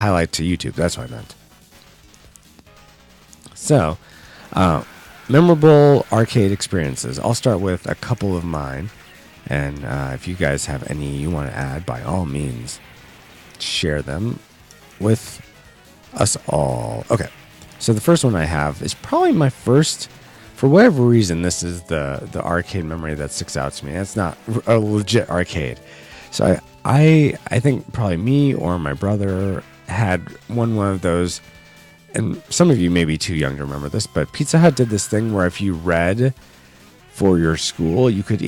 highlight to YouTube. That's what I meant. So, uh, memorable arcade experiences. I'll start with a couple of mine. And if you guys have any you want to add, by all means, share them with us all. Okay. So the first one I have is probably my first. For whatever reason, this is the arcade memory that sticks out to me. It's not a legit arcade. So I think probably me or my brother had one of those. And some of you may be too young to remember this, but Pizza Hut did this thing where if you read for your school, you could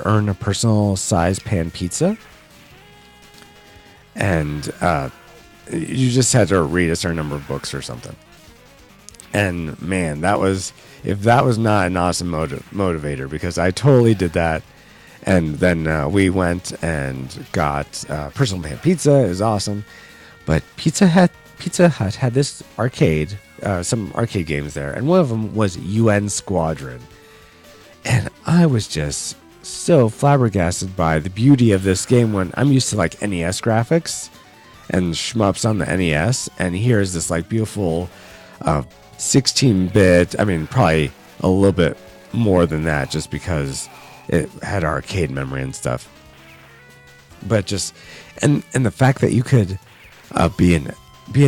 earn a personal size pan pizza. And you just had to read a certain number of books or something. And man, if that was not an awesome motivator, because I totally did that. And then we went and got personal pan pizza. It was awesome. But Pizza Hut had this arcade, some arcade games there, and one of them was UN Squadron. And I was just so flabbergasted by the beauty of this game when I'm used to like NES graphics and shmups on the NES, and here's this like beautiful 16-bit. I mean, probably a little bit more than that, just because it had arcade memory and stuff. But just and the fact that you could be an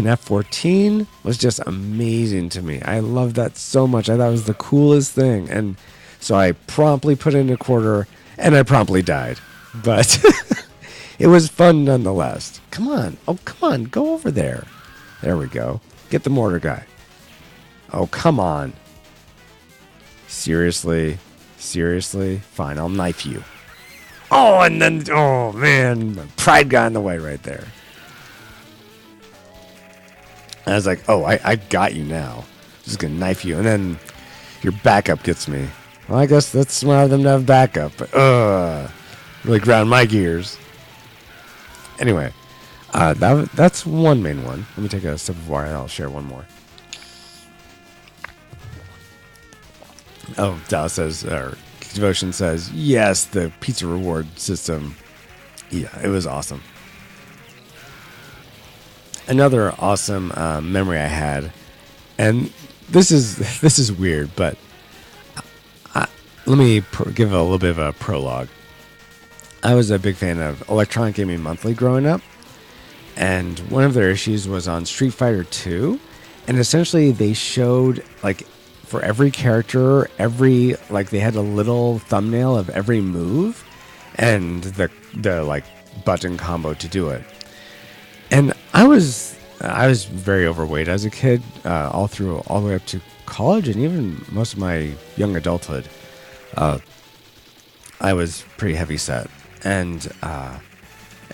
F-14 was just amazing to me. I loved that so much. I thought it was the coolest thing, and so I promptly put in a quarter, and I promptly died. But it was fun nonetheless. Come on. Oh, come on. Go over there. There we go. Get the mortar guy. Oh, come on. Seriously? Fine, I'll knife you. Oh, and then, oh, man. Pride got in the way right there. I was like, oh, I got you now. Just going to knife you. And then your backup gets me. Well, I guess that's smart of them to have backup. But, really ground my gears. Anyway, that's one main one. Let me take a sip of water and I'll share one more. Oh, Dallas says, or Devotion says, yes, the pizza reward system. Yeah, it was awesome. Another awesome memory I had, and this is weird, but let me give a little bit of a prologue. I was a big fan of Electronic Gaming Monthly growing up, and one of their issues was on Street Fighter 2, and essentially they showed like for every character, they had a little thumbnail of every move and the like button combo to do it. And I was very overweight as a kid, all the way up to college and even most of my young adulthood. I was pretty heavy set, and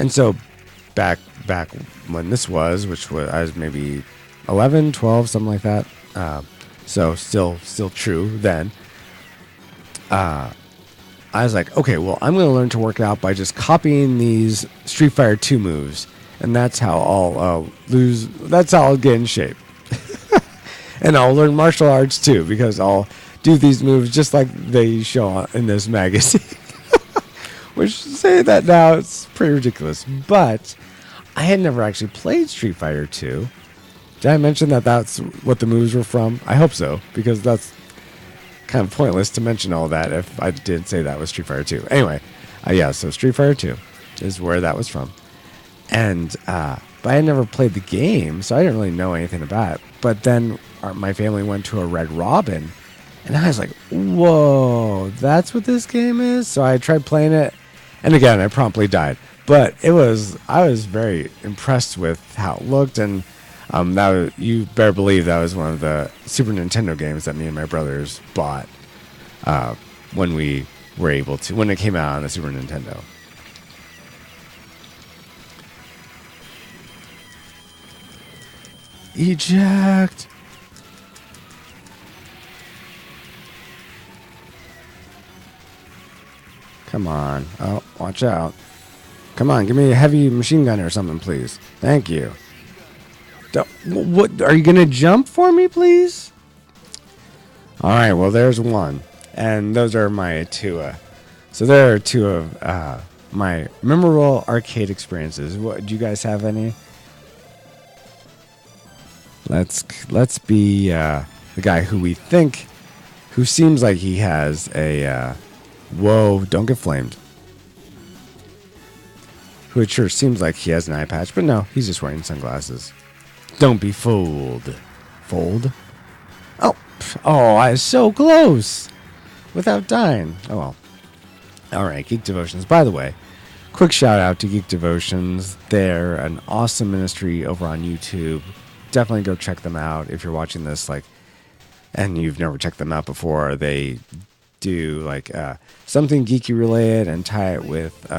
so back when this was, which was I was maybe 11, 12, something like that. So still true then. I was like, okay, well, I'm going to learn to work out by just copying these Street Fighter 2 moves. And that's how I'll that's how I'll get in shape. And I'll learn martial arts too, because I'll do these moves just like they show in this magazine. Which, say that now, it's pretty ridiculous. But I had never actually played Street Fighter 2. Did I mention that that's what the moves were from? I hope so, because that's kind of pointless to mention all that if I did say that was Street Fighter 2. Anyway, yeah, so Street Fighter 2 is where that was from. And but I had never played the game, so I didn't really know anything about it. But then my family went to a Red Robin, and I was like, whoa, that's what this game is? So I tried playing it, and again, I promptly died. But I was very impressed with how it looked, and you better believe that was one of the Super Nintendo games that me and my brothers bought when we were able to, when it came out on the Super Nintendo. Eject! Come on. Oh, watch out. Come on, give me a heavy machine gun or something, please. Thank you. What? Are you going to jump for me, please? Alright, well, there's one. And those are my two. So there are two of my memorable arcade experiences. Do you guys have any? Let's be the guy who seems like he has a whoa, don't get flamed. Who it sure seems like he has an eye patch, but no, he's just wearing sunglasses. Don't be fooled. Fold? Oh, I was so close without dying. Oh well. All right, Geek Devotions. By the way, quick shout out to Geek Devotions. They're an awesome ministry over on YouTube. Definitely go check them out if you're watching this, and you've never checked them out before. They do something geeky related and tie it with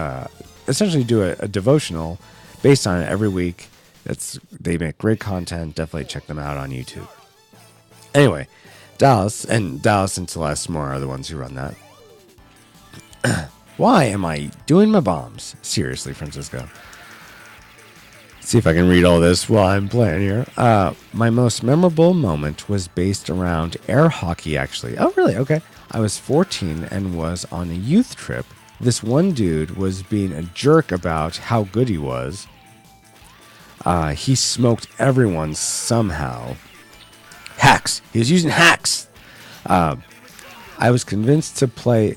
essentially do a devotional based on it every week. They make great content. Definitely check them out on YouTube. Anyway, Dallas and Celeste Moore are the ones who run that. Why am I doing my bombs? Seriously, Francisco. See if I can read all this while I'm playing here. My most memorable moment was based around air hockey, actually. Oh, really? Okay. I was 14 and was on a youth trip. This one dude was being a jerk about how good he was. He smoked everyone somehow. Hacks. He was using hacks. Somehow I was convinced to play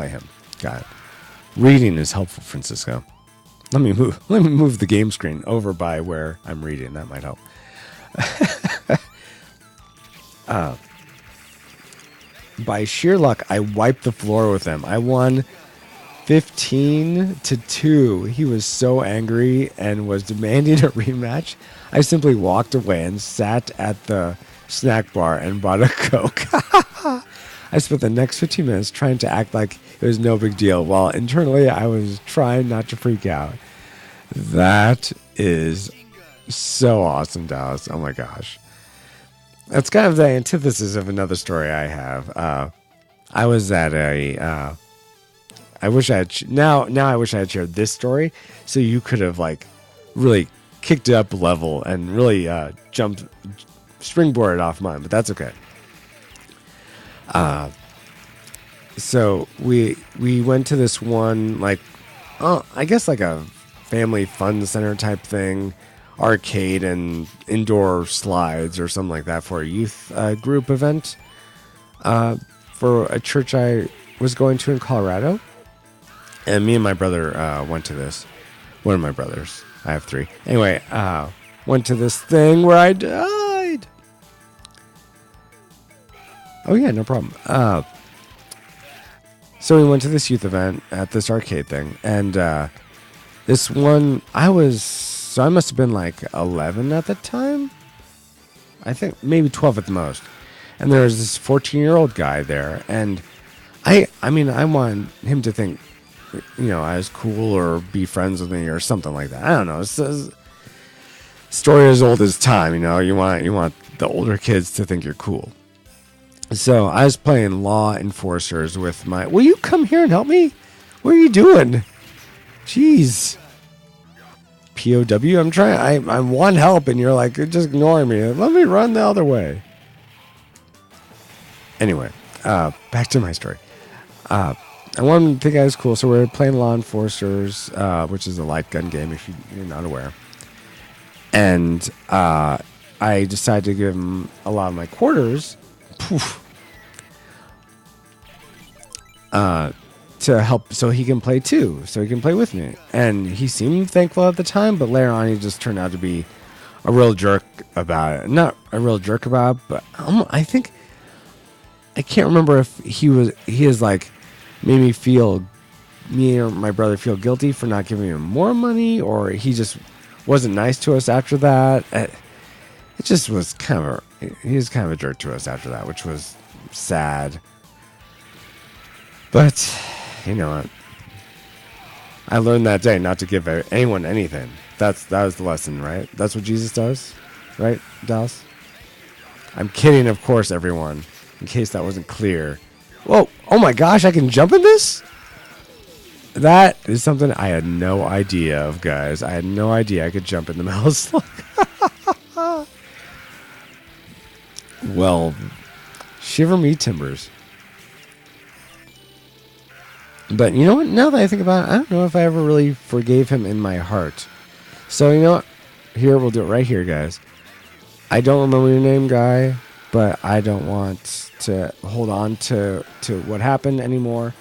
him. Got it. Reading is helpful, Francisco. Let me move the game screen over by where I'm reading. That might help. By sheer luck, I wiped the floor with him. I won 15-2. He was so angry and was demanding a rematch. I simply walked away and sat at the snack bar and bought a Coke. I spent the next 15 minutes trying to act like it was no big deal, while internally I was trying not to freak out. That is so awesome, Dallas. Oh my gosh. That's kind of the antithesis of another story I have. I was at I wish I had now I wish I had shared this story so you could have really kicked it up a level and really springboarded off mine, but that's okay. So we went to this one I guess a family fun center type thing, arcade and indoor slides or something like that for a youth group event for a church I was going to in Colorado. And me and my brother went to this. One of my brothers. I have 3. Anyway, went to this thing where I died. Oh, yeah, no problem. So we went to this youth event at this arcade thing. And this one, I must have been 11 at the time. I think maybe 12 at the most. And there was this 14-year-old guy there. And I want him to think, I was cool or be friends with me or something like that. I don't know. It's a story as old as time. You want the older kids to think you're cool. So I was playing law enforcers with my. Will you come here and help me? What are you doing? Jeez. POW. I'm trying. I want help, and you're just ignoring me. Let me run the other way. Anyway, back to my story. I wanted to think I was cool, so we were playing Law Enforcers, which is a light gun game if you're not aware. And I decided to give him a lot of my quarters to help so he can play too, so he can play with me. And he seemed thankful at the time, but later on he just turned out to be a real jerk about it. Not a real jerk about it, but I think, I can't remember if he is made me or my brother feel guilty for not giving him more money, or he just wasn't nice to us after that. It just was he was kind of a jerk to us after that, which was sad. But you know what? I learned that day not to give anyone anything. That was the lesson, right? That's what Jesus does, right, Dallas? I'm kidding, of course, everyone. In case that wasn't clear. Whoa! Oh my gosh! I can jump in this. That is something I had no idea of, guys. I had no idea I could jump in the metal slug. Well, shiver me timbers. But you know what? Now that I think about it, I don't know if I ever really forgave him in my heart. So you know what? Here, we'll do it right here, guys. I don't remember your name, guy, but I don't want to hold on to what happened anymore.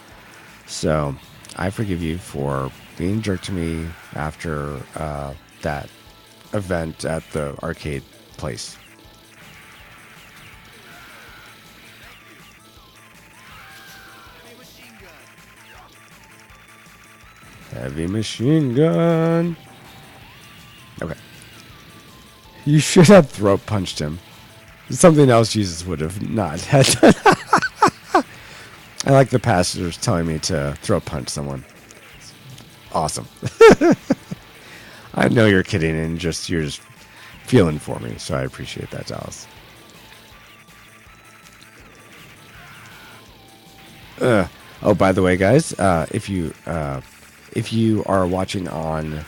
So I forgive you for being a jerk to me after that event at the arcade place. Heavy machine gun. Okay. You should have throat punched him. Something else Jesus would have not had done. I like the pastors telling me to throat punch someone. Awesome. I know you're kidding and you're just feeling for me, so I appreciate that, Dallas. Oh, by the way, guys, if you are watching on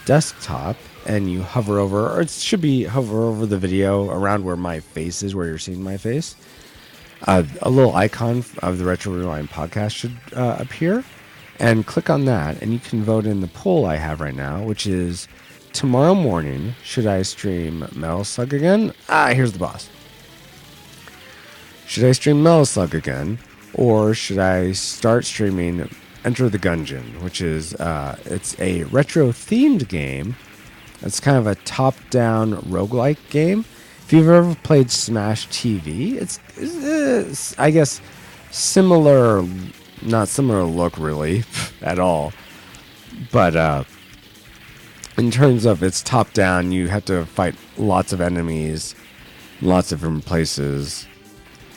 desktop and you hover over, or it should be hover over the video around where my face is, where you're seeing my face, a little icon of the Retro Rewind podcast should appear, and click on that, and you can vote in the poll I have right now, which is tomorrow morning, should I stream Metal Slug again? Here's the boss. Should I stream Metal Slug again, or should I start streaming Enter the Gungeon, which is it's a retro-themed game. It's kind of a top-down roguelike game. If you've ever played Smash TV, it's I guess similar, not similar look really at all, but in terms of its top-down, you have to fight lots of enemies, lots of different places,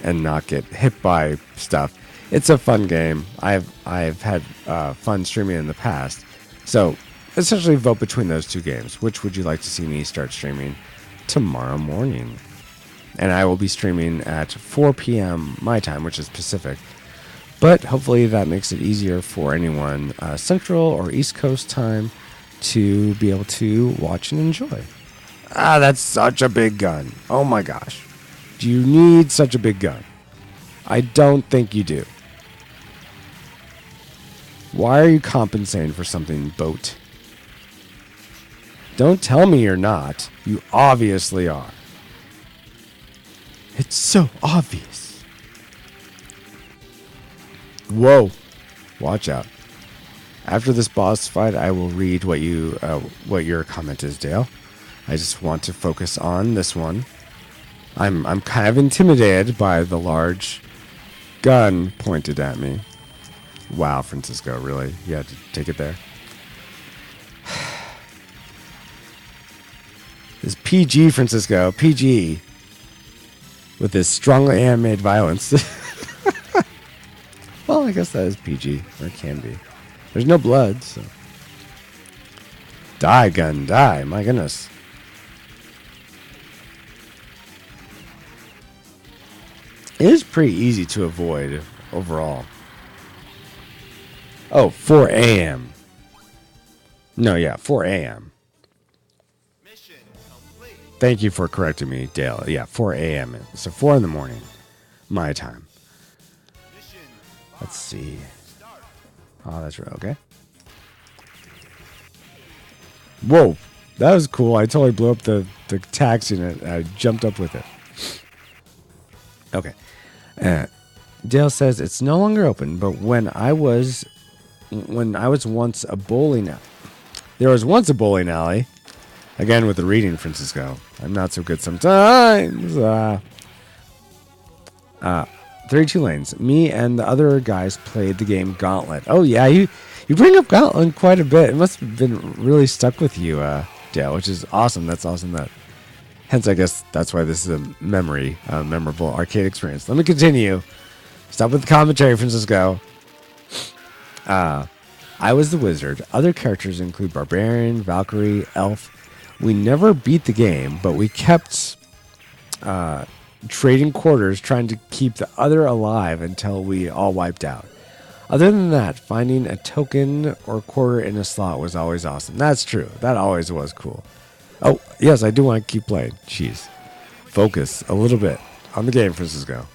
and not get hit by stuff. It's a fun game. I've had fun streaming in the past. So essentially vote between those two games. Which would you like to see me start streaming tomorrow morning? And I will be streaming at 4 p.m. my time, which is Pacific. But hopefully that makes it easier for anyone Central or East Coast time to be able to watch and enjoy. That's such a big gun. Oh my gosh. Do you need such a big gun? I don't think you do. Why are you compensating for something, boat? Don't tell me you're not. You obviously are. It's so obvious. Whoa. Watch out. After this boss fight, I will read what your comment is, Dale. I just want to focus on this one. I'm kind of intimidated by the large gun pointed at me. Wow, Francisco, really? You had to take it there? This PG, Francisco. PG. With this strongly animated violence. Well, I guess that is PG. Or it can be. There's no blood, so. Die, gun, die. My goodness. It is pretty easy to avoid overall. Oh, 4 a.m. No, yeah, 4 a.m. Mission complete. Thank you for correcting me, Dale. Yeah, 4 a.m. So 4 in the morning, my time. Let's see. Oh, that's right. Okay. Whoa, that was cool. I totally blew up the taxi and I jumped up with it. Okay. Dale says it's no longer open, but when I was once a bowling alley. There was once a bowling alley. Again with the reading, Francisco. I'm not so good sometimes. 32 lanes. Me and the other guys played the game Gauntlet. Oh yeah, you bring up Gauntlet quite a bit. It must have been really stuck with you, Dale, which is awesome. That's awesome. Hence, I guess that's why this is a memorable arcade experience. Let me continue. Stop with the commentary, Francisco. I was the wizard. Other characters include Barbarian, Valkyrie, Elf. We never beat the game, but we kept trading quarters, trying to keep the other alive until we all wiped out. Other than that, finding a token or quarter in a slot was always awesome. That's true. That always was cool. Oh, yes, I do want to keep playing. Jeez. Focus a little bit on the game, Francisco.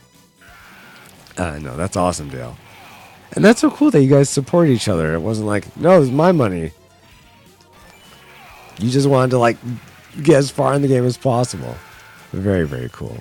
No, that's awesome, Dale. And that's so cool that you guys support each other. It wasn't like, no, it's my money. You just wanted to like get as far in the game as possible. Very, very cool.